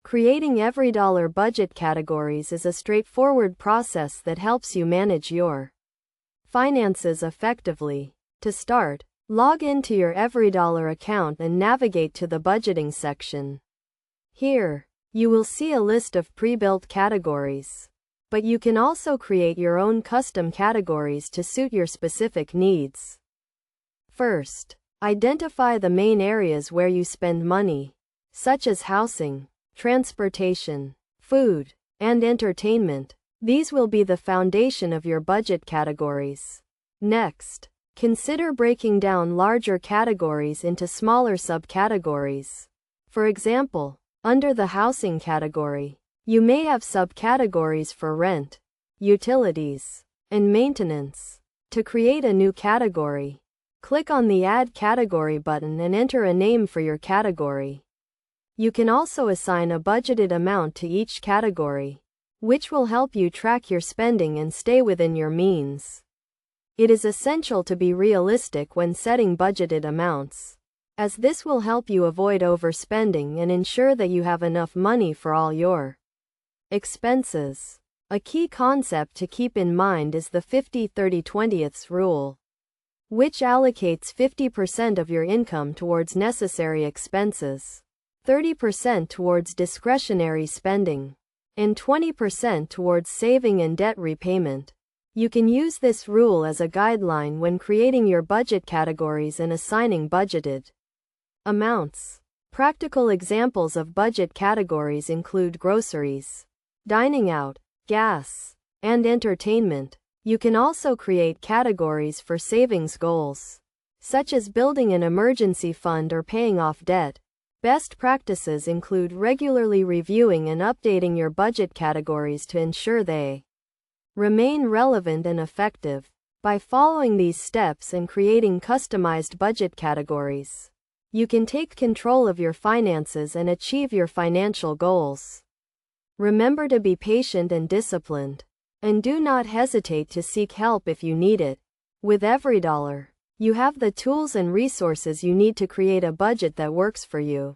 Creating EveryDollar budget categories is a straightforward process that helps you manage your finances effectively. To start, log into your EveryDollar account and navigate to the budgeting section. Here, you will see a list of pre-built categories. But you can also create your own custom categories to suit your specific needs. First, identify the main areas where you spend money, such as housing, transportation, food, and entertainment. These will be the foundation of your budget categories. Next, consider breaking down larger categories into smaller subcategories. For example, under the housing category, you may have subcategories for rent, utilities, and maintenance. To create a new category, click on the Add Category button and enter a name for your category. You can also assign a budgeted amount to each category, which will help you track your spending and stay within your means. It is essential to be realistic when setting budgeted amounts, as this will help you avoid overspending and ensure that you have enough money for all your expenses. A key concept to keep in mind is the 50-30-20 rule, which allocates 50% of your income towards necessary expenses, 30% towards discretionary spending, and 20% towards saving and debt repayment. You can use this rule as a guideline when creating your budget categories and assigning budgeted amounts. Practical examples of budget categories include groceries, dining out, gas, and entertainment. You can also create categories for savings goals, such as building an emergency fund or paying off debt. Best practices include regularly reviewing and updating your budget categories to ensure they remain relevant and effective. By following these steps and creating customized budget categories, you can take control of your finances and achieve your financial goals. Remember to be patient and disciplined, and do not hesitate to seek help if you need it. With EveryDollar, you have the tools and resources you need to create a budget that works for you.